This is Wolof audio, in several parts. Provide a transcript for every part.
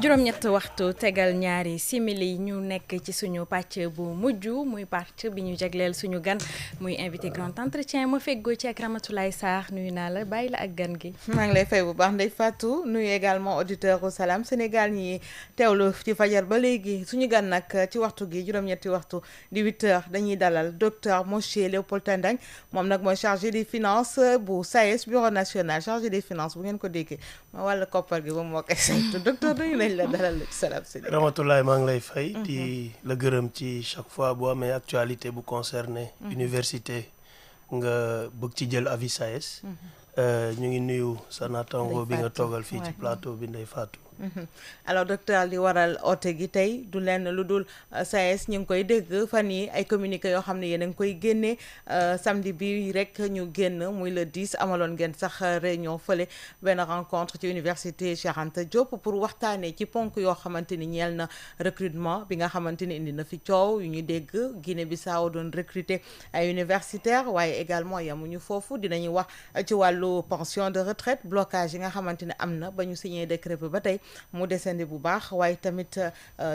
juróom-ñett waxtu tegal ñaari simili ñu nekk ci suñu pàcc bu mujj muy pàcc bi ñu jagleel suñu gan muy invité grand entretien ma feggoo ci ak Ramatoulaye Sarr nuyu naa la bàyyi la ak gan gi. maa ngi lay fay bu baax Ndeye Fatou nuyu également auditeur u Salam Sénégal ñi teewlu ci fajar ba léegi suñu gan nag ci waxtu gi juróom-ñetti waxtu di 8h dañuy dalal docteur monsieur Léopold Tendeng moom nag mooy chargé des finances bu SAES bureau national chargé des finances bu ngeen ko déggee ma wàllu koppar gi ba moo koy saytu docteur nuyu nañ la dalal la ci Salam Sénégal. Ramatoulaye maa ngi lay fay. di la gërëm ci chaque fois boo amee actualité bu concerné université nga bëgg ci jël avis SAES. ñu ngi nuyu sa naataango bi nga toogal fii ci plateau bi Ndeye Fatou. alors docteur li waral oote gi tey du lenn lu dul SAES ñu ngi koy dégg fan yi ay communiqué yoo xam ne yéen a ngi koy génnee samedi bi rek ñu génn muy le 10 amaloon ngeen sax réunion fële benn rencontre ci université Cheikh Anta Diop pour waxtaanee ci ponk yoo xamante ni ñeel na recrutement bi nga xamante ni indi na fi coow yu ñu dégg Guinée Bissau doon recruter ay universitaires waaye également yamuñu foofu dinañu wax ci wàllu pension de retraite blocage yi nga xamante ne am na ba ñu signé décret bi ba tey mu desandi bu baax waaye tamit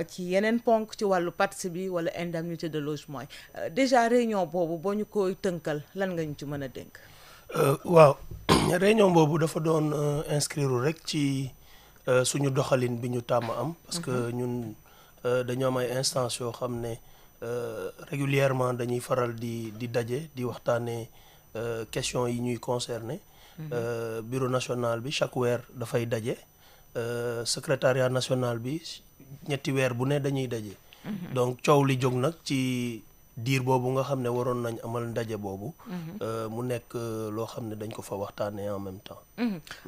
ci yeneen ponk ci wàllu PATS bi wala indemnité de logement déjà réunion boobu boo ñu koy tënkal lan nga ñu ci mën a dénk. waaw réunion boobu dafa doon inscrire rek ci suñu doxalin bi ñu tàmm am. parce que ñun dañoo am ay instances yoo xam ne régulièrement dañuy faral di daje di waxtaanee questions yi ñuy concerné. bureau national bi chaque weer dafay daje. secrétariat national bi ñetti weer bu ne dañuy daje. donc coow li jóg nag ci diir boobu nga xam ne waroon nañ amal ndaje boobu. mu nekk loo xam ne dañ ko fa waxtaanee en même temps.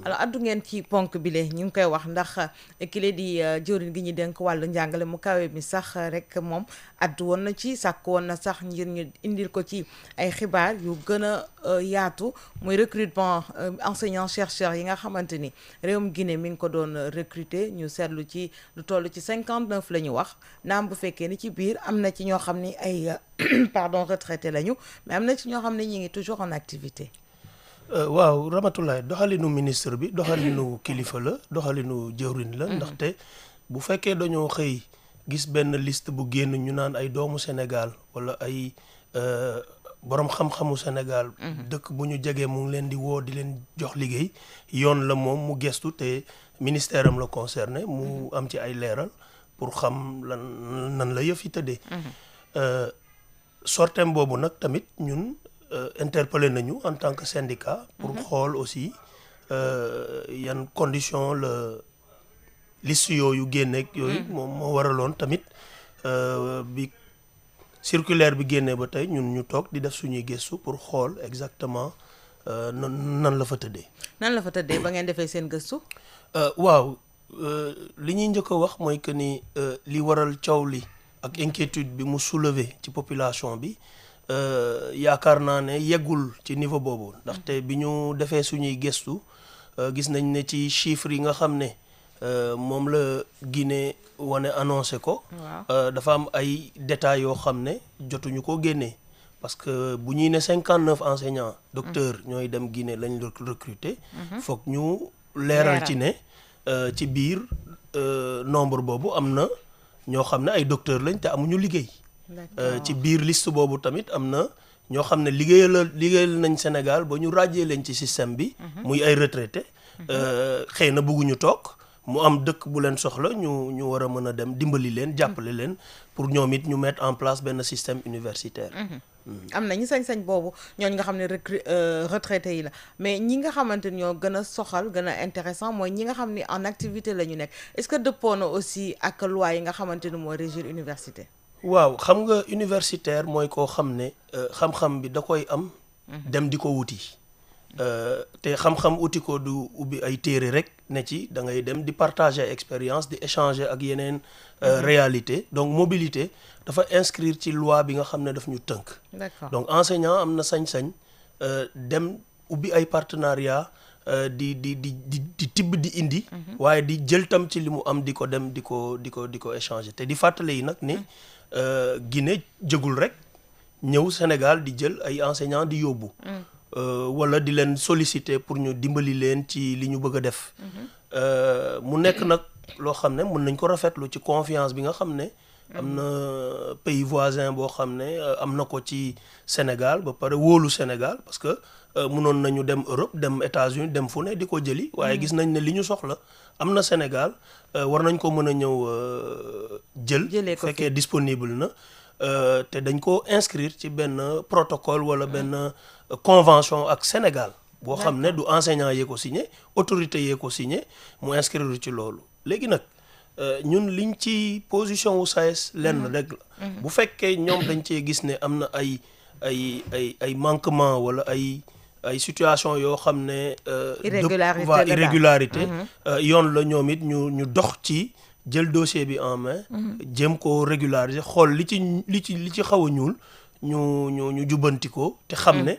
alors addu ngeen ci ponk bi le ñu ngi koy wax ndax kile di jëwriñ gi ñu dénk wàllu njàngale mu kawe mi sax rek moom addu woon na ci sàkk woon na sax ngir ñu indil ko ci ay xibaar yu gën a yaatu muy recrutement enseignants chercheurs yi nga xamante ni réewum Guinée mi ngi ko doon recruter ñu seetlu ci lu toll ci 59 la ñu wax naam bu fekkee ni ci biir am na ci ñoo xam ni ay pardon retraité lañu mais am na ci ñoo xam ne ñi ngi toujours en activité. waaw Ramatoulaye doxalinu ministre bi doxalinu kilifa la doxalinu jëwriñ la. ndaxte bu fekkee dañoo xëy gis benn liste bu génn ñu naan ay doomu Sénégal wala ay borom xam-xamu Sénégal. dëkk bu ñu jegee mu ngi leen di woo di leen jox liggéey yoon la moom mu gestu te ministère am la concerné mu am ci ay leeral pour xam nan la yëf yi tëddee. sortem boobu nag tamit ñun. interpellé nañu en tant que syndicat pour xool aussi yan condition la liste yooyu génneeg yooyu moom moo waraloon tamit bi circulaire bi génnee ba tey ñun ñu toog di def suñuy gëstu pour xool exactement nan la fa tëddee. nan la fa tëddee ba ngeen defee seen gëstu. waaw li ñuy njëkk a wax mooy que ni li waral coow li ak inquiétude bi mu soulever ci population bi. yaakaar naa ne yeggul ci niveau boobu ndaxte bi ñu defee suñuy gëstu gis nañ ne ci chiffres yi nga xam ne moom la Guinée wane annoncé ko. dafa am ay détails yoo xam ne jotuñu ko génnee parce que bu ñuy ne 59 enseignants docteurs ñooy dem Guinée lañ recruter. foog ñu leeral ci ne ci biir nombre boobu am na ñoo xam ne ay docteurs lañ te amuñu liggéey. ci biir liste boobu tamit am na ñoo xam ne liggéeyal nañ Sénégal ba ñu ràjjee leen ci système bi. muy ay retraité. xëy na bëgguñu toog mu am dëkk bu leen soxla ñu war a mën a dem dimbali leen jàppale leen pour ñoom it ñu mettre en place benn système universitaire. am na ñu sañ-sañ boobu ñooñu nga xam ne retraité yi la mais ñi nga xamante ni ñoo gën a soxal gën a intéressant mooy ñi nga xam ni en activité la ñu nekk est-ce que dëppoo na aussi ak loi yi nga xamante ni mooy régir université. waaw xam nga universitaire mooy koo xam ne xam-xam bi da koy am. dem di ko wuti. te xam-xam uti ko du ubbi ay téere rek ne ci da ngay dem di partager expérience di échanger ak yeneen réalité donc mobilité dafa inscrire ci loi bi nga xam ne daf ñu tënk. D'accord. donc enseignant am na sañ-sañ dem ubbi ay partenariat di tibb di indi. waaye di jël tam ci li mu am di ko dem di ko échanger te di fàttale yi nag ni. Guinée jëgul rek ñëw Sénégal di jël ay enseignants di yóbbu. wala di leen solliciter pour ñu dimbali leen ci li ñu bëgg a def. mu nekk nag loo xam ne mën nañ ko rafetlu ci confiance bi nga xam ne. am na pays voisin boo xam ne am na ko ci Sénégal ba pare wóolu Sénégal parce que mënoon nañu dem Europe dem États-Unis dem fu ne di ko jëli. waaye gis nañ ne li ñu soxla am na Sénégal war nañ ko mën a ñëw jël. fekkee disponible na. te dañ ko inscrire ci benn protocole wala benn convention ak Sénégal. boo xam ne du enseignant yee ko signé autorité yee ko signé mu inscrire ci loolu léegi nag. ñun liñ ci position wu SAES lenn rek la. bu fekkee ñoom dañ cee gis ne am na ay manquement wala ay situation yoo xam ne. irrégularité yoon la ñoom it ñu dox ci jël dossier bi en main. jéem ko régulariser xool li ci xaw a ñuul ñu jubbanti ko te xam ne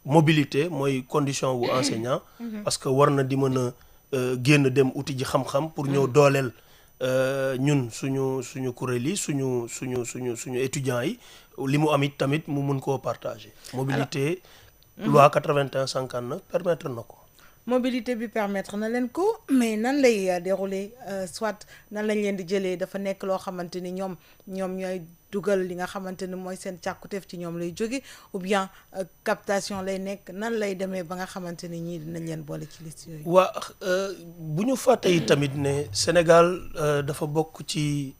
mobilité mooy condition wu enseignant. parce que war na di mën a. génn dem uti ji xam-xam pour ñëw dooleel ñun suñu kuréel yi suñu étudiants yi li mu am it tamit mu mun koo partager. mobilité loi 81-59 permettre na ko. mobilité bi permettre na leen ko mais nan lay dérouler soit nan lañ leen di jëlee dafa nekk loo xamante ni ñoom ñooy dugal li nga xamante ni mooy seen càkkuteef ci ñoom lay jóge ou bien captation lay nekk nan lay demee ba nga xamante ni ñii dinañ leen boole ci liste yooyu. waa bu ñu fàtte yi tamit ne Sénégal dafa bokk ci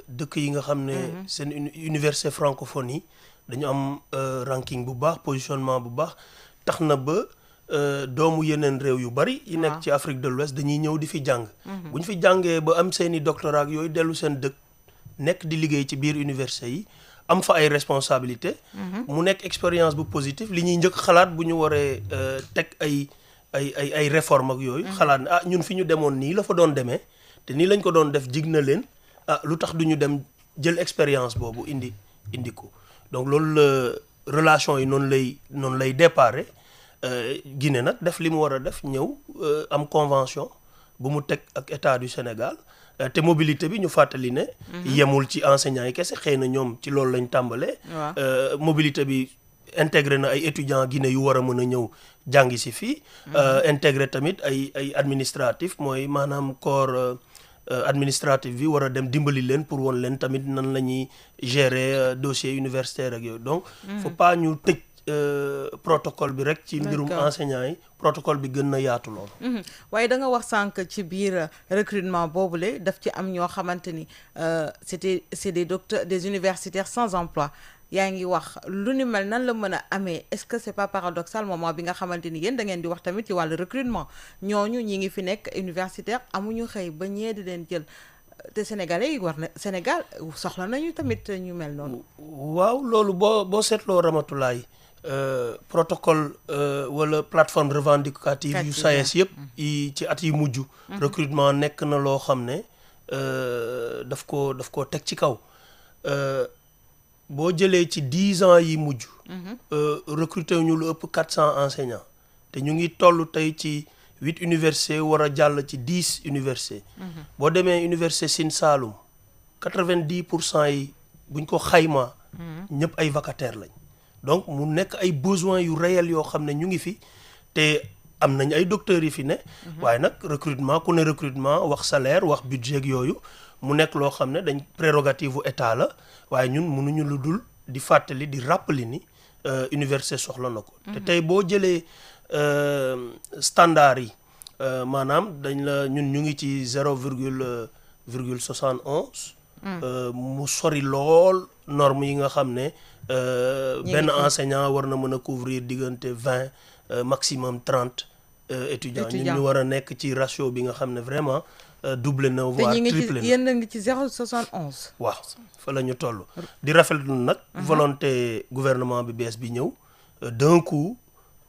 dëkk yi nga xam ne seen université francophone yi dañu am ranking bu baax positionnement bu baax tax na ba doomu yeneen réew yu bari yi nekk ci Afrique de l'Ouest dañuy ñëw di fi jàng. bu ñu fi jàngee ba am seeni doctorat yooyu dellu seen dëkk nekk di liggéey ci biir université yi am fa ay responsabilité mu nekk expérience bu positive li ñuy njëkk xalaat bu ñu waree teg ay réforme ak yooyu xalaat ne ñun fi ñu demoon nii la fa doon demee te nii lañ ko doon def jig na leen lu tax du ñu dem jël expérience boobu indi ko donc loolu la relation yi noonu lay déparé Guinée nag def li mu war a def ñëw am convention bu mu teg ak état du Sénégal te mobilité bi ñu fàttali ne yemul ci enseignants yi kese xëy na ñoom ci loolu lañ tàmbalee mobilité bi intégré na ay étudiants Guinée yu war a mën a ñëw jàngi si fii intégré tamit ay administratif mooy maanaam corps administratif bi war a dem dimbali leen pour woon leen tamit nan la ñuy gérer dossier universitaire ak yooyu donc faut pas ñu tëj protocole bi rek ci mbirum enseignants yi protocole bi gën na yaatu loolu waaye da nga wax sànq ci biir recrutement boobule daf ci am ñoo xamante ni c'est des docteurs des universitaires sans emploi yaa ngi wax lu ni mel nan la mën a amee est-ce que c'est pas paradoxal moment bi nga xamante ni yéen da ngeen di wax tamit ci wàllu recrutement ñooñu ñi ngi fi nekk universitaire amuñu xëy ba ñee di leen jël te sénégalais yi war na Sénégal soxla nañu tamit ñu mel noonu waaw loolu boo seetloo Ramatulaay protocole wala plateforme revendicative yu SAES yëpp yi ci at yi mujj recrutement nekk na loo xam ne daf ko teg ci kaw boo jëlee ci 10 ans yi mujj recruter ñu lu ëpp 400 enseignants te ñu ngi toll tey ci 8 universités war a jàll ci 10 universités boo demee université Sine Saloum 90% yi buñ ko xaymaa ñëpp ay vacataires lañ donc mu nekk ay besoins yu réels yoo xam ne ñu ngi fi te am nañ ay docteurs yi fi ne waaye nag recrutement ku ne recrutement wax salaire wax budget yooyu mu nekk loo xam ne dañ prérogative u état la waaye ñun mënuñu lu dul di fàttali di rappeler ni université soxla na ko te tey boo jëlee standard yi maanaam dañ la ñun ñu ngi ci 0,71 mu sori lool norme yi nga xam ne benn enseignant war na mën a couvrir diggante 20 maximum 30 étudiants ñun ñu war a nekk ci ratio bi nga xam ne vraiment doublé na voire triplé na yéen a ngi ci 0,71 waaw fa la ñu toll di rafetlu nag volonté gouvernement bi bees bi ñëw d'un coup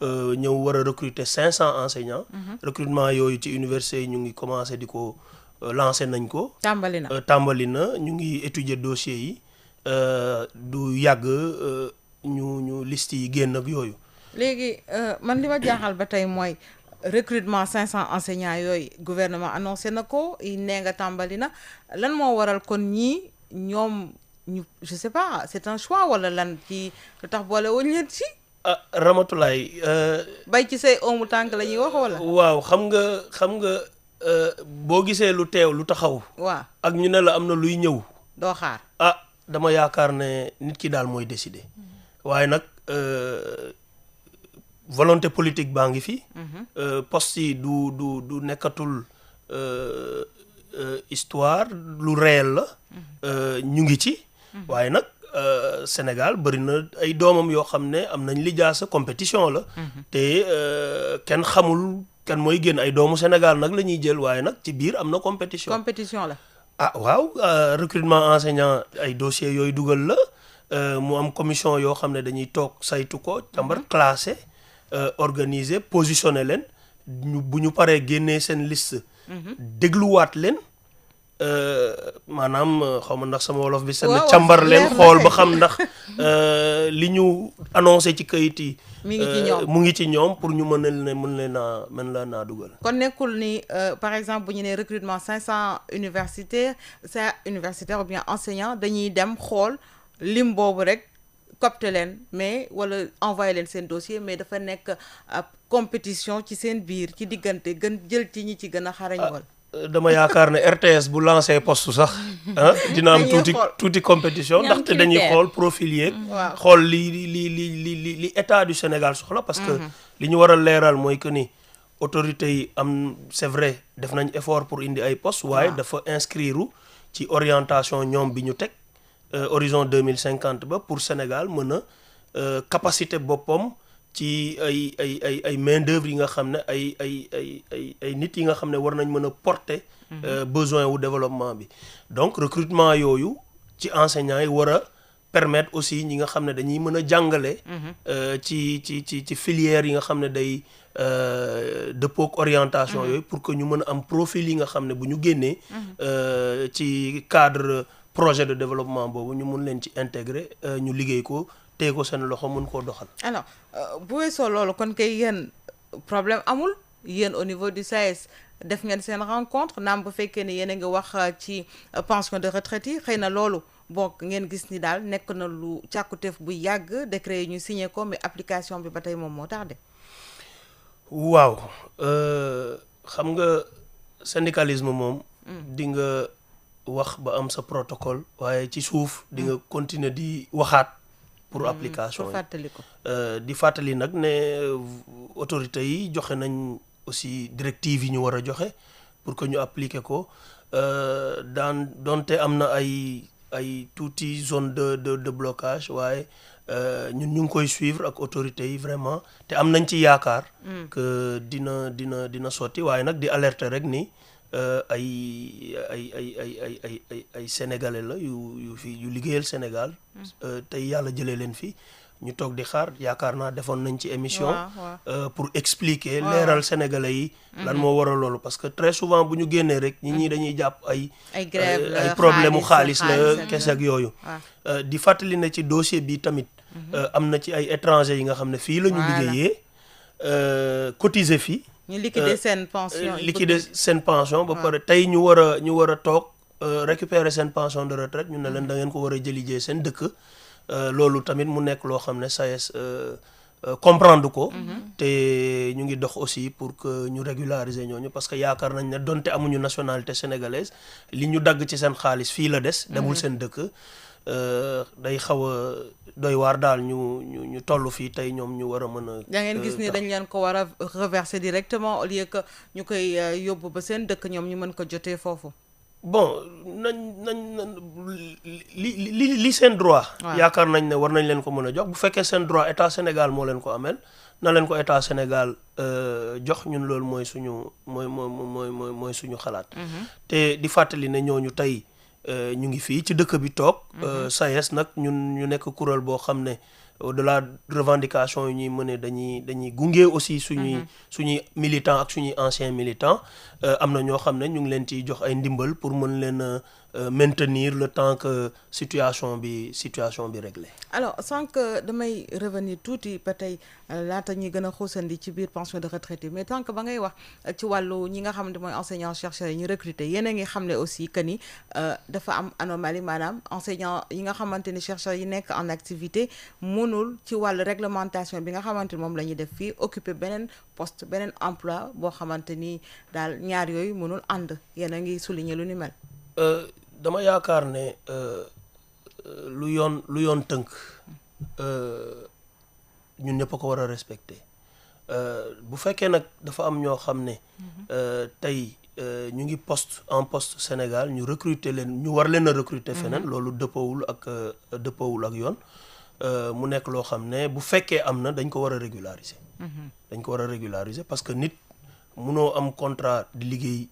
ñëw war a recruter 500 enseignants recrutement yooyu ci université yi ñu ngi commencé di ko lancé nañ ko tàmbali na ñu ngi étudier dossier yi du yàgg ñu liste yi génn ak yooyu léegi man li ma jaaxal ba tey mooy recrutement 500 enseignants yooyu gouvernement annoncé na ko nee nga tàmbali na lan moo waral kon ñii ñoom ñu je sais pas c'est un choix wala lan ci lu tax boole wuñ leen ci Ramatulaay. bay ci say oomu tànk la ñuy wax wala. waaw xam nga boo gisee lu teew lu taxaw. waaw ak ñu ne la am na luy ñëw. doo xaar. dama yaakaar ne nit ki daal mooy décider. waaye nag volonté politique baa ngi fi. poste yi du nekkatul histoire lu réel la. ñu ngi ci. waaye nag Sénégal bëri na ay doomam yoo xam ne am nañ lijaasa compétition la. te kenn xamul kan mooy génn ay doomu Sénégal nag la ñuy jël waaye nag ci biir am na compétition. compétition la. waaw recrutement enseignant ay dossiers yooyu dugal la mu am commission yoo xam ne dañuy toog saytu ko càmbar classé organiser positionné leen bu ñu paree génnee seen liste. dégluwaat leen maanaam xaw ma ndax sama wolof bi seen càmbar leen xool ba xam ndax li ñu annoncé ci kayit yi mu ngi ci ñoom pour ñu mën leen a dugal. kon nekkul ni par exemple bu ñu nee recrutement 500 universitaires ou bien enseignants dañuy dem xool lim boobu rek copte leen mais wala envoyé leen seen dossier mais dafa nekk compétition ci seen biir ci diggante gën jël ci ñi ci gën a xarañ wal. dama yaakaar ne RTS bu lancé poste sax dina am tuuti compétition ndaxte dañuy xool profil yeeg xool li état du Sénégal soxla parce que li ñu war a leeral mooy que ni autorités yi c'est vrai def nañ effort pour indi ay poste waaye dafa inscrire ci orientation ñoom bi ñu teg horizon 2050 ba pour Sénégal mën a capacité boppam ci ay main d'œuvre yi nga xam ne ay nit yi nga xam ne war nañ mën a porter besoin wu développement bi donc recrutement yooyu ci enseignants yi war a permettre aussi ñi nga xam ne dañuy mën a jàngale ci filière yi nga xam ne day dëppook orientation yooyu pour que ñu mën a am profil yi nga xam ne bu ñu génnee ci cadre projet de développement boobu ñu mun leen ci intégrer ñu liggéey ko tey ko seen loxo mun koo doxal. alors bu weesoo loolu kon kay yéen problème amul yéen au niveau du SAES def ngeen seen rencontre naam bu fekkee ne yéen a ngi wax ci pension de retraite yi xëy na loolu bokk ngeen gis ni daal nekk na lu càkkutéef bu yàgg décret yi ñu signé ko mais application bi ba tey moom moo tardé. waaw xam nga syndicalisme moom. di nga wax ba am sa protocole waaye ci suuf di nga continuer di waxaat. pour application yi di fàttali nag ne autorités yi joxe nañ aussi directives yi ñu war a joxe pour que ñu appliquer ko donte am na ay tuuti zone de blocage waaye ñun ñu ngi koy suivre ak autorités yi vraiment te am nañ ci yaakaar que dina sotti waaye nag di alerter rek ni ay sénégalais la yu liggéeyal Sénégal tey yàlla jëlee leen fi ñu toog di xaar yaakaar naa defoon nañ ci émission pour expliquer leeral sénégalais yi lan moo waral loolu parce que très souvent bu ñu génnee rek ñi dañuy jàpp ay problème mu xaalis la kese ak yooyu di fàttali ne ci dossier bi tamit am na ci ay étrangers yi nga xam ne fii la ñu liggéeyee cotiser fii ñu liquider seen pension ba pare tey ñu war a toog récupérer seen pension de retraite ñu ne leen da ngeen ko war a jëlijee seen dëkk loolu tamit mu nekk loo xam ne SAES comprendre ko te ñu ngi dox aussi pour que ñu régulariser ñooñu parce que yaakaar nañ ne donte amuñu nationalité sénégalaise li ñu dagg ci seen xaalis fii la des demul seen dëkk day xaw a doy waar daal ñu toll fii tey ñoom ñu war a mën a. da ngeen gis ni dañ leen ko war a reverser directement au lieu que ñu koy yóbbu ba seen dëkk ñoom ñu mën ko jotee foofu. bon nañ li seen droit. yaakaar nañ ne war nañ leen ko mën a jox bu fekkee seen droit état Sénégal moo leen ko amel na leen ko état Sénégal jox ñun loolu mooy suñu xalaat. te di fàttali ne ñooñu tey. ñu ngi fii ci dëkk bi toog SAES nag ñu nekk kuréel boo xam ne au-delà revendication yi ñuy mëne dañuy gunge aussi suñuy militants ak suñuy anciens militants am na ñoo xam ne ñu ngi leen ciy jox ay ndimbal pour mën leen maintenir le temps que situation bi réglée. alors sans que damay revenir tuuti ba tey laata ñuy gën a xuusandi ci biir pension de retraite mais tant que ba ngay wax ci wàllu ñi nga xam ne mooy enseignants chercheurs yi ñu recruter yéen a ngi xam ne aussi que ni dafa am anomalie maanaam enseignants yi nga xamante ni chercheurs yi nekk en activité mënul ci wàllu réglementation bi nga xamante ni moom la ñuy def fii occuper beneen poste beneen emploi boo xamante ni daal ñaar yooyu mënul ànd yéen a ngi souligner lu ni mel. dama yaakaar ne lu yoon tënk ñun ñëpp a ko war a respecter bu fekkee nag dafa am ñoo xam ne tey ñu ngi poste Sénégal ñu recruter leen ñu war leen a recruter feneen loolu dëppawul ak yoon mu nekk loo xam ne bu fekkee am na dañ ko war a régulariser. dañ ko war a régulariser parce que nit munoo am contrat di liggéey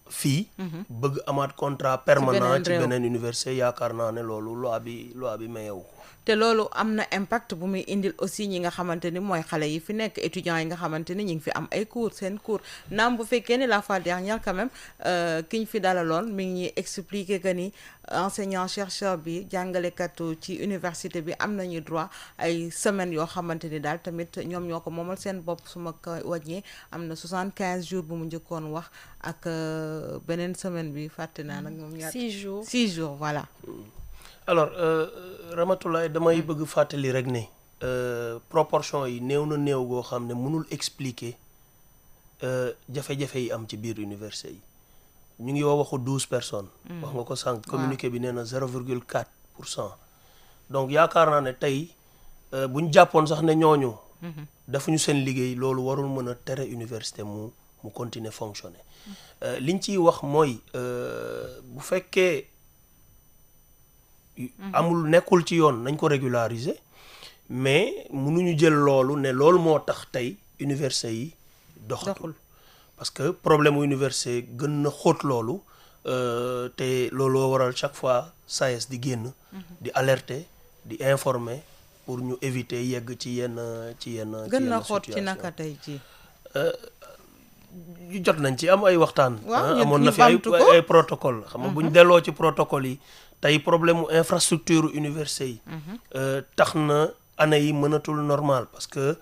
fii bëgg amaat contrat permanent ci beneen université yaakaar naa ne loolu loi bi mayewu ko te loolu am na impact bu muy indil aussi ñi nga xamante ni mooy xale yi fi nekk étudiants yi nga xamante ni ñi ngi fi am ay cours seen cours naam bu fekkee ni la fois dernière quand même ki ñu fi dalaloon mi ngi ñuy expliquer que ni enseignant chercheur bi jàngalekatu ci université bi am nañu droit ay semaines yoo xamante ni daal tamit ñoom ñoo ko moomal seen bopp su ma ko wàññee am na 75 jours bu mu njëkkoon wax ak beneen semaine bi fàtte naa nag moom ñaar 6 jours voilà. alors Ramatoulaye damay bëgg fàttali rek ne proportion yi néew na néew goo xam ne mënul expliquer jafe-jafe yi am ci biir université yi ñu ngi waxu 12 personnes. wax nga ko sànq communiqué bi nee na 0,4%. donc yaakaar naa ne tey bu ñu jàppoon sax ne ñooñu. defuñu seen liggéey loolu warul mën a tere université mu continuer fonctionner. liñ ciy wax mooy bu fekkee. amul nekkul ci yoon nañ ko régulariser mais mënuñu jël loolu ne loolu moo tax tey université yi doxatul parce que problème université gën na xóot loolu te looloo waral chaque fois SAES di génn di alerter di informer pour ñu éviter yegg ci yenn gën na xóot ci naka tey ci jot nañ ci am ay waxtaan amoon na fi ay protocole xam nga bu ñu delloo ci protocole yi tey problème mu infrastructure université yi tax na année yi mënatul normal parce que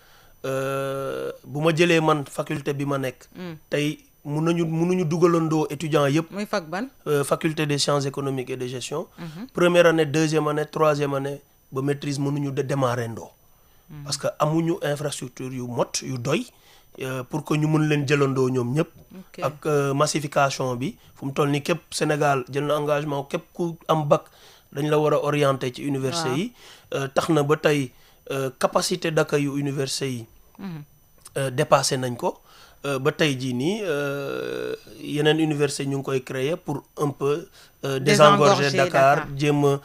bu ma jëlee man faculté bi ma nekk tey mënuñu dugalandoo étudiants yëpp muy fac ban faculté des sciences économiques et de gestion première année deuxième année troisième année ba maîtrise mënuñu de démarrer ndoo parce que amuñu infrastructure yu mot yu doy pour que ñu mën leen jëlandoo ñoom ñëpp ak massification bi fu mu toll ni képp Sénégal jël na engagement képp ku am bac dañ la war a orienter ci université yi tax na ba tey capacité d'accueil yu université yi dépassé nañ ko ba tey jii nii yeneen université ñu ngi koy créer pour un peu désengorger Dakar jéem a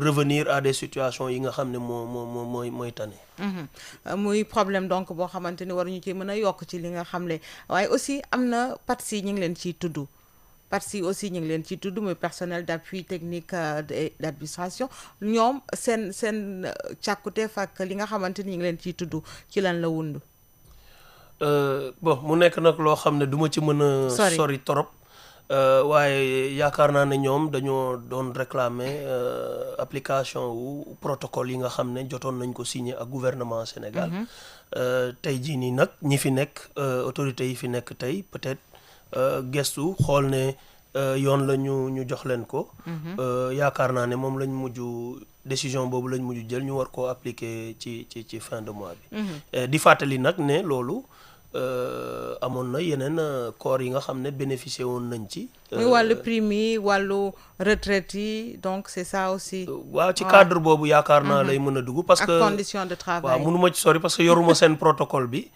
revenir à des situations yi nga xam ne mooy tane muy problème donc boo xamante ni waruñu ci mën a yokk ci li nga xam ne waaye aussi am na PATS yi ñu ngi leen ciy tudd PATS yi aussi ñu ngi leen ciy tudd muy personnel d'appui technique d'administration ñoom seen càkkuteef ak li nga xamante ni ñu ngi leen ciy tudd ci lan la wund bon mu nekk nag loo xam ne du ma ci mën a sori torop waaye yaakaar naa ne ñoom dañoo doon réclamer application wu protocole yi nga xam ne jotoon nañ ko signé ak gouvernement Sénégal tey jii nii nag ñi fi nekk autorités yi fi nekk tey peut-être gestu xool ne yoon la ñu jox leen ko yaakaar naa ne moom lañ mujj décision boobu lañ mujj jël ñu war koo appliquer ci fin de mois bi di fàttali nag ne loolu amoon na yeneen corps yi nga xam ne bénéficié woon nañ ci muy wàllu prime yi wàllu retraite yi donc c'est ça aussi waaw ci cadre boobu yaakaar naa lay mën a dugg parce que ak condition de travail waaw mënuma ci sori parce que yoruma seen protocole bi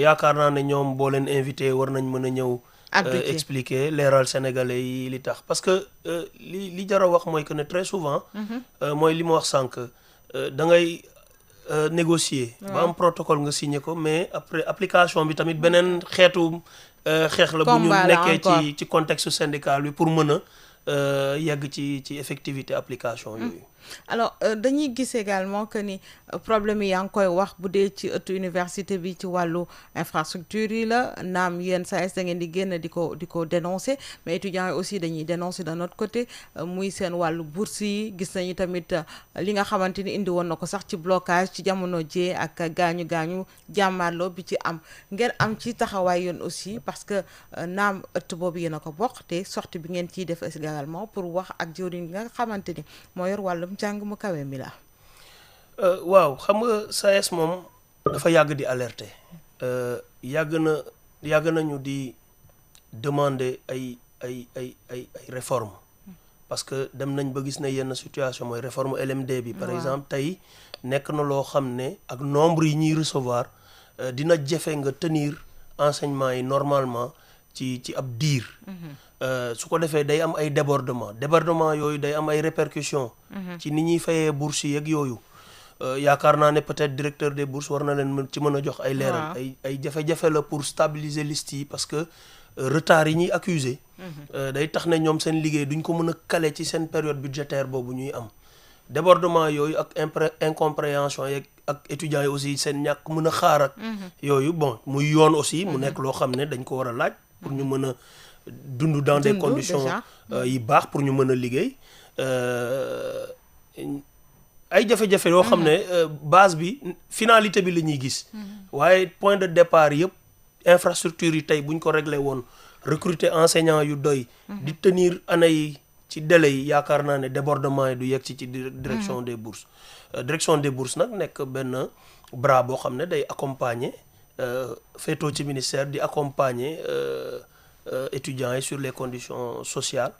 yaakaar naa ne ñoom boo leen invité war nañ mën a ñëw expliquer leeral sénégalais yi li tax parce que li jar a wax mooy que ne très souvent mooy li ma wax sànq da ngay négocier ba am protocole nga signé ko mais après application bi tamit beneen xeetu xeex la bu ñu nekkee ci contexte syndical bi pour mën a yegg ci effectivité application yooyu alors dañuy gis également que ni problème yi yaa ngi koy wax bu dee ci ëttu université bi ci wàllu infrastructure yi la naam yéen SAES da ngeen di génn di ko dénoncer mais étudiants yi aussi dañuy dénoncer de notre côté muy seen wàllu bourse yi gis nañu tamit li nga xamante ni indi woon na ko sax ci blocage ci jamono jee ak gaañu jàmmaarloo bi ci am ngeen am ci taxawaay yoon aussi parce que naam ëtt boobu yéen a ko bokk te sortie bi ngeen ciy def également pour wax ak jëwriñ nga xamante ni moo yor wàllum njàng mu kawe mi la. waaw xam nga SAES moom dafa yàgg di alerter yàgg nañu di demander ay réformes parce que dem nañ ba gis ne yenn situation mooy réforme LMD bi. par exemple tey nekk na loo xam ne ak nombre yi ñuy recevoir dina jafe nga tenir enseignement yi normalement ci ab diir. su ko defee day am ay débordement yooyu day am ay répercussions. ci ni ñuy fayee bourse yeeg yooyu. yaakaar naa ne peut-être directeur des bourses war na leen ci mën a jox ay leeral. ay jafe-jafe la pour stabiliser liste yi parce que retard yi ñuy accuser day tax ne ñoom seen liggéey duñ ko mën a caler ci seen période budgétaire boobu ñuy am. débordement yooyu ak incompréhension yeeg ak étudiants yi aussi seen ñàkk mën a xaar ak. yooyu bon muy yoon aussi mu nekk loo xam ne dañ ko war a laaj pour ñu mën a dund dans des conditions yi baax pour ñu mën a liggéey. ay jafe-jafe yoo xam ne base bi finalité bi la ñuy gis. waaye point de départ yëpp infrastructure yi tey buñ ko réglé woon recruter enseignants yu doy. di tenir année yi ci délai yi yaakaar naa ne débordement yi du yegg ci direction des bourses. direction des bourses nag nekk benn bras boo xam ne day accompagner féetoo ci ministère di accompagner étudiants yi sur les conditions sociales.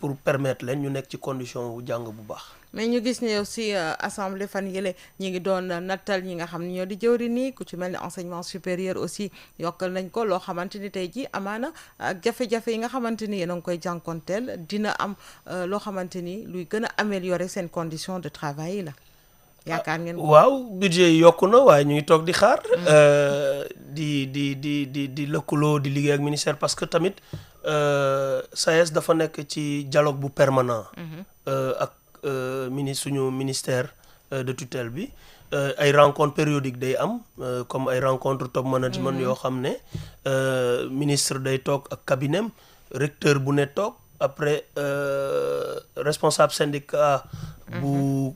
pour permettre leen ñu nekk ci condition wu jàng bu baax. mais ñu gis ne aussi assemblée fan yële ñi ngi doon nattal ñi nga xam ne ñoo di jëwri nii ku ci mel ni enseignement supérieur aussi yokkal nañ ko loo xamante ni tey ji amaana ak jafe-jafe yi nga xamante ni yéen a ngi koy jànkonteel dina am loo xamante ni luy gën a améliorer seen condition de travail yi la yaakaar ngeen ko. waaw budget yi yokku na waaye ñu ngi toog di xaar. di lëkkaloo di liggéey ak ministère parce que tamit SAES dafa nekk ci dialogue bu permanent. ak suñu ministère de tutelle bi ay rencontres périodiques day am comme ay rencontres top management yoo xam ne ministre day toog ak cabinet recteur bu ne toog après responsable syndicat bu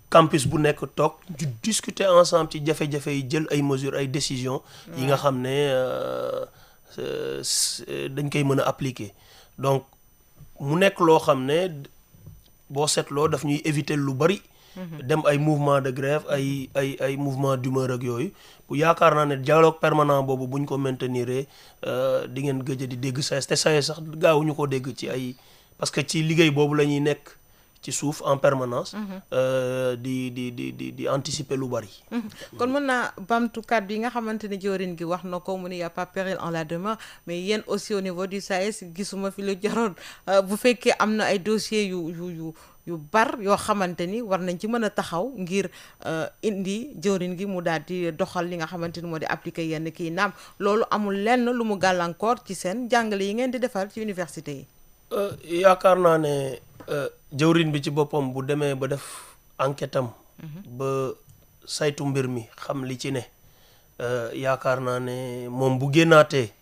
campus bu nekk toog di discuter ensemble ci jafe-jafe yi jël ay mesures ay décisions yi nga xam ne dañ koy mën a appliquer donc mu nekk loo xam ne boo seetloo daf ñuy éviter lu bari. dem ay mouvement de grève ay mouvement d'humeur ak yooyu bu yaakaar naa ne dialogue permanent boobu buñ ko maintenir di ngeen gëj a di dégg SAES te SAES sax gaawuñu ko dégg ci ay parce que ci liggéey boobu la ñuy nekk ci suuf en permanence. di anticiper lu bari. kon mën naa bamtu kàddu yi nga xamante ni jëwriñ gi wax na ko mu ne y a pas péril en la demeure mais yéen aussi au niveau du SAES gisuma fi lu jaroon bu fekkee am na ay dossiers yu bar yoo xamante ni war nañ ci mën a taxaw ngir indi jëwriñ gi mu daal di doxal li nga xamante ni moo di appliquer yenn kii naam loolu amul lenn lu mu gàllankoor ci seen jàngale yi ngeen di defal ci université yi. yaakaar naa ne jëwriñ bi ci boppam bu demee ba def enquête am ba saytu mbir mi xam li ci ne yaakaar naa ne moom bu génnaatee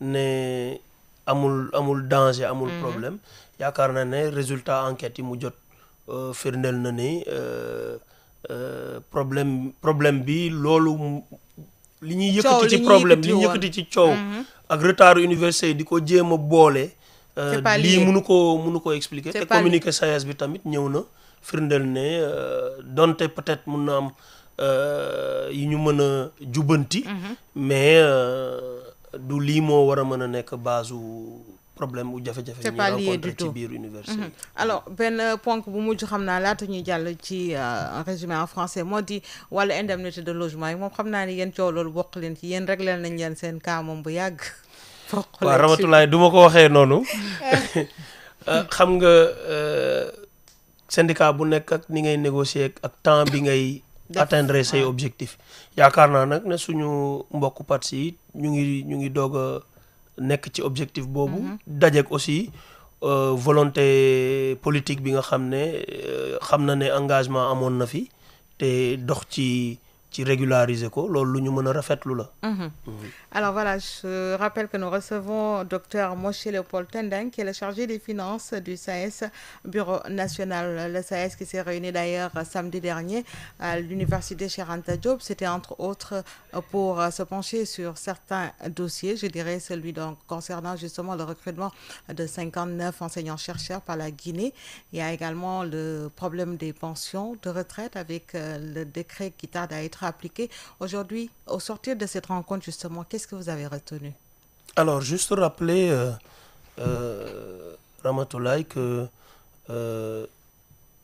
ne amul danger amul problème yaakaar naa ne résultat enquête yi mu jot firndeel na ni problème bi loolu li ñuy yëkkati ci problème li ñuy yëkkati ci coow ak retard université yi di ko jéem a boole lii mënu ko expliquer te communiqué SAES bi tamit ñëw na firndeel ne donte peut-être mun na am yi ñu mën a jubbanti mais du lii moo war a mën a nekk base problème bu jafe-jafe ñu rencontré ci biir université alors benn ponk bu mujj xam naa laata ñuy jàll ci résumé en français moo di wàllu indemnité de logement yi moom xam naa ni yéen coow loolu bokk leen ci yéen réglé nañ leen seen cas moom bu yàgg waaw Ramatulaay du ma ko waxee noonu xam nga syndicat bu nekk ak ni ngay négocier ak temps bi ngay atteindre say objectif yaakaar naa nag ne suñu mbokk parti yi ñu ngi doog a nekk ci objectif boobu dajeek aussi volonté politique bi nga xam ne engagement amoon na fi te dox ci régulariser ko loolu lu ñu mën a rafetlu la. Alors voilà, je rappelle que nous recevons Dr Moshe Léopold Tendeng, qui est le chargé des finances du SAES, Bureau national. Le SAES qui s'est réuni d'ailleurs samedi dernier à l'université Cheikh Anta Diop. C'était entre autres pour se pencher sur certains dossiers, je dirais celui donc concernant justement le recrutement de 59 enseignants-chercheurs par la Guinée. Il y a également le problème des pensions de retraite avec le décret qui tarde à être appliqué. Aujourd'hui, au sortir de cette rencontre justement, qu'est-ce que vous avez retenu? Alors, juste rappeler, Ramatoulaye, que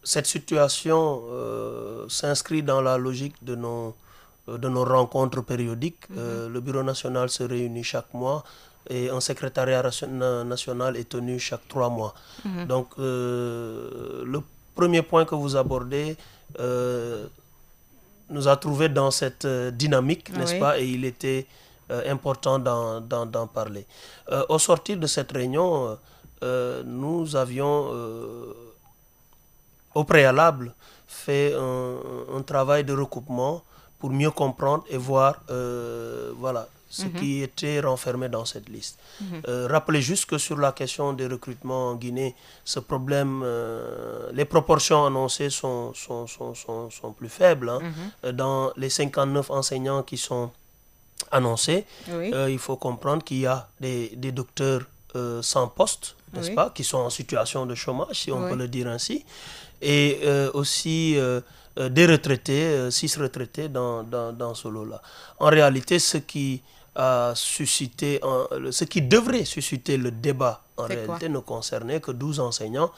cette situation s'inscrit dans la logique de nos rencontres périodiques. Le Bureau national se réunit chaque mois et un secrétariat national est tenu chaque 3 mois. Donc, le premier point que vous abordez nous a trouvé dans cette dynamique, n'est-ce pas? Et il était important d'en parler. Au sortir de cette réunion, nous avions au préalable fait un travail de recoupement pour mieux comprendre et voir voilà, ce qui était renfermé dans cette liste. Rappelez juste que sur la question des recrutements en Guinée, ce problème, les proportions annoncées sont plus faibles. Dans les 59 enseignants qui sont annoncés, il faut comprendre qu'il y a des docteurs sans poste, n'est-ce pas, qui sont en situation de chômage, si on peut le dire ainsi, et aussi des retraités, 6 retraités dans ce lot-là. En réalité, ce qui devrait susciter le débat en réalité ne concernait que 12 enseignants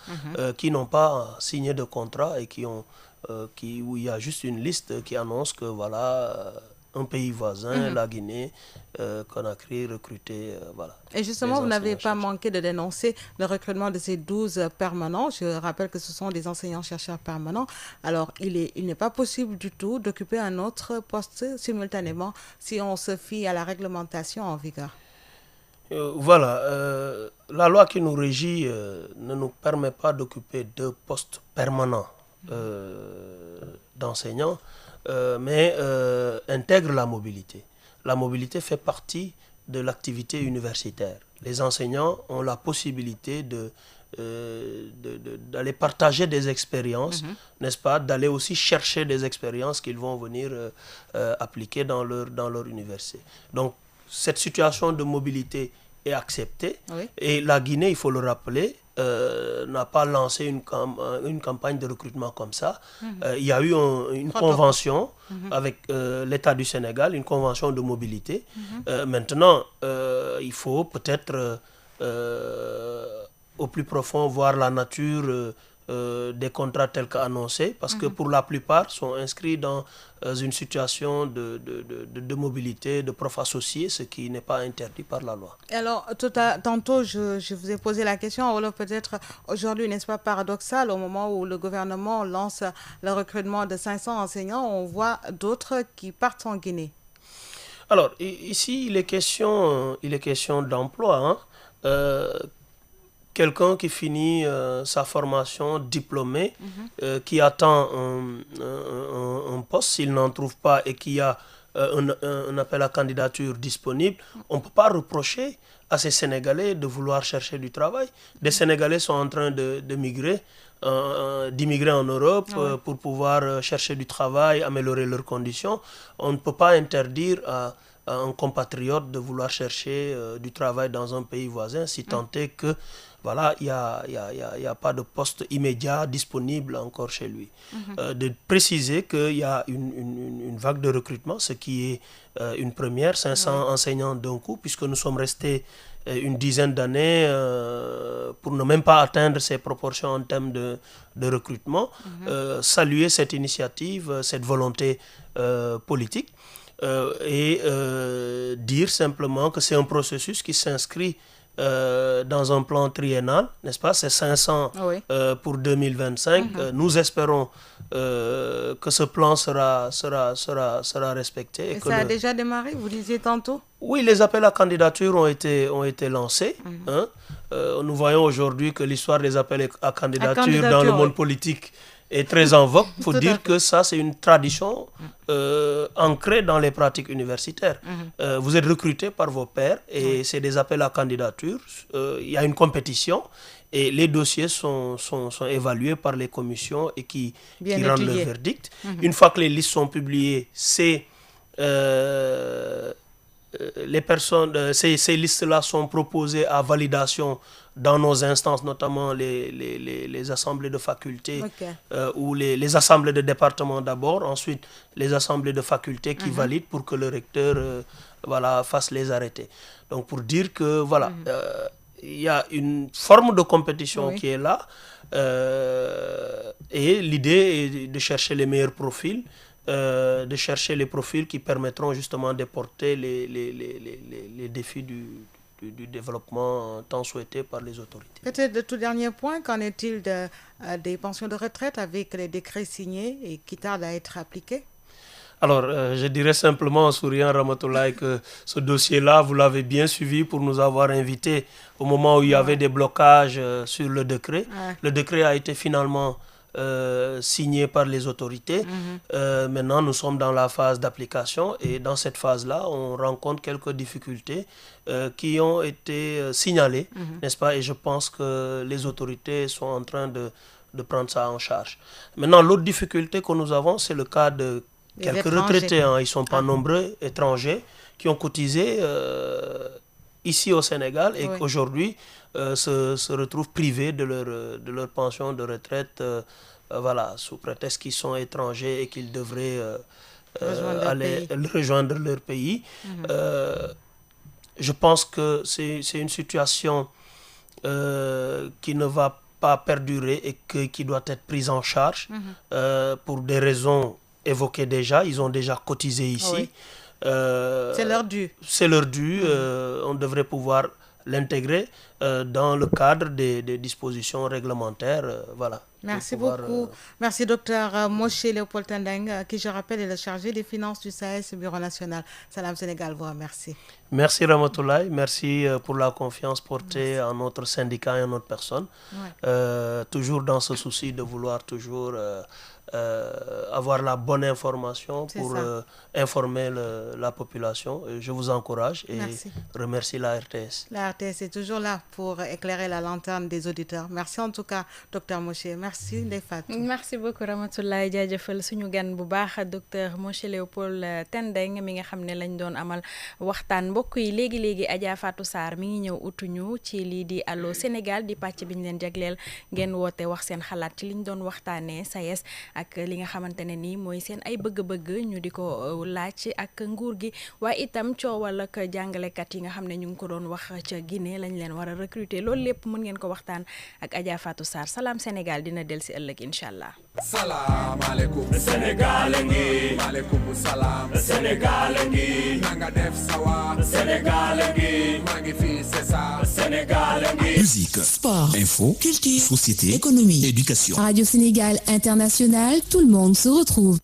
qui n'ont pas signé de contrat et où il y a juste une liste qui annonce que voilà, un pays voisin, la Guinée, Conakry, recruté, voilà. Et justement, vous n'avez pas manqué de dénoncer le recrutement de ces 12 permanents. Je rappelle que ce sont des enseignants-chercheurs permanents. Alors, il n'est pas possible du tout d'occuper un autre poste simultanément si on se fie à la réglementation en vigueur. Voilà, la loi qui nous régit ne nous permet pas d'occuper 2 postes permanents d'enseignants, mais intègre la mobilité. La mobilité fait partie de l'activité universitaire. Les enseignants ont la possibilité d'aller partager des expériences, n'est-ce pas, d'aller aussi chercher des expériences qu'ils vont venir appliquer dans leur université. Donc, cette situation de mobilité est acceptée et la Guinée, il faut le rappeler, n'a pas lancé une campagne de recrutement comme ça. Il y a eu une convention avec l'État du Sénégal, une convention de mobilité. Maintenant, il faut peut-être au plus profond voir la nature des contrats tels qu'annoncés, parce que pour la plupart sont inscrits dans une situation de mobilité, de profs associés, ce qui n'est pas interdit par la loi. Alors, tantôt, je vous ai posé la question, alors peut-être aujourd'hui, n'est-ce pas paradoxal, au moment où le gouvernement lance le recrutement de 500 enseignants, on voit d'autres qui partent en Guinée. Alors, ici, il est question d'emploi. Quelqu'un qui finit sa formation diplômé, qui attend un poste, s'il n'en trouve pas et qu'il y a un appel à candidature disponible, on ne peut pas reprocher à ces Sénégalais de vouloir chercher du travail. Des Sénégalais sont en train d'immigrer en Europe pour pouvoir chercher du travail, améliorer leurs conditions. On ne peut pas interdire à un compatriote de vouloir chercher du travail dans un pays voisin, si tant est que voilà, il y a pas de poste immédiat disponible encore chez lui. De préciser qu'il y a une vague de recrutement, ce qui est une première, 500 enseignants d'un coup, puisque nous sommes restés une dizaine d'années pour ne même pas atteindre ces proportions en termes de recrutement. Saluer cette initiative, cette volonté politique. Et dire simplement que c'est un processus qui s'inscrit dans un plan triennal, n'est-ce pas? C'est 500 pour 2025. Nous espérons que ce plan sera respecté. Et ça a déjà démarré, vous disiez tantôt? Oui, les appels à candidature ont été lancés. Nous voyons aujourd'hui que l'histoire des appels à candidature dans le monde politique est très en vogue. Il faut dire que ça, c'est une tradition ancrée dans les pratiques universitaires. Vous êtes recruté par vos pairs et c'est des appels à candidature. Il y a une compétition et les dossiers sont évalués par les commissions et qui rendent le verdict. Une fois que les listes sont publiées, les personnes, ces listes-là sont proposées à validation dans nos instances, notamment les assemblées de facultés ou les assemblées de département d'abord, ensuite les assemblées de facultés qui valident pour que le recteur fasse les arrêtés. Donc pour dire que il y a une forme de compétition qui est là et l'idée est de chercher les meilleurs profils. De chercher les profils qui permettront justement de porter les défis du développement tant souhaité par les autorités. Peut-être le tout dernier point, qu'en est-il des pensions de retraite avec les décrets signés et qui tardent à être appliqués? Alors, je dirais simplement en souriant, Ramatoulaye, que ce dossier-là, vous l'avez bien suivi pour nous avoir invités au moment où il y avait des blocages sur le décret. Le décret a été finalement signé par les autorités. Maintenant, nous sommes dans la phase d'application et dans cette phase-là, on rencontre quelques difficultés qui ont été signalées, n'est-ce pas? Et je pense que les autorités sont en train de prendre ça en charge. Maintenant, l'autre difficulté que nous avons, c'est le cas de quelques retraités. Ils ne sont pas nombreux, étrangers, qui ont cotisé ici au Sénégal et qu'aujourd'hui se retrouvent privés de leur pension de retraite sous prétexte qu'ils sont étrangers et qu'ils devraient rejoindre leur pays. Je pense que c'est une situation qui ne va pas perdurer et qui doit être prise en charge pour des raisons évoquées déjà. Ils ont déjà cotisé ici. C'est leur dû. C'est leur dû. On devrait pouvoir l'intégrer dans le cadre des dispositions réglementaires. Merci beaucoup. Merci Dr Moshe Léopold Tendeng, qui je rappelle est le chargé des finances du SAES, Bureau national. Salam Sénégal vous remercie. Merci Ramatoulaye, merci pour la confiance portée en notre syndicat et en notre personne. Toujours dans ce souci de vouloir toujours avoir la bonne information pour informer la population. Je vous encourage et remercie la RTS. La RTS est toujours là pour éclairer la lanterne des auditeurs. Merci en tout cas, Dr Moshe. Merci Ndeye Fatou. Merci beaucoup Ramatoulaye, jaajëfal suñu gan bu baax Dr Moshe Léopold Tendeng mi nga xam ne lañ doon amal waxtaan mbokk yi léegi Adja Fatou Sarr mi ngi ñëw utuñu ci lii di Allô Sénégal di pàcc bi ñu leen jagleel ngeen woote wax seen xalaat ci liñ doon waxtaanee SAES ak li nga xamante ne nii mooy seen ay bëgg-bëgg ñu di ko laaj ak nguur gi waaye itam coowal ak jàngalekat yi nga xam ne ñu ngi ko doon wax ca Guinée lañ leen war a recruter loolu lépp mën ngeen ko waxtaan ak Adja Fatou Sarr Salam Sénégal dina del si ëllëg incha allah. Salam alaikum Sénégal ngi maaleykum salaam Sénégal ngi nanga def sawa Sénégal ngi maa ngi fi c'est ça Sénégal ngi. Musique, sport, info, culture, société, économie, éducation. Radio Sénégal International, tout le monde se retrouve.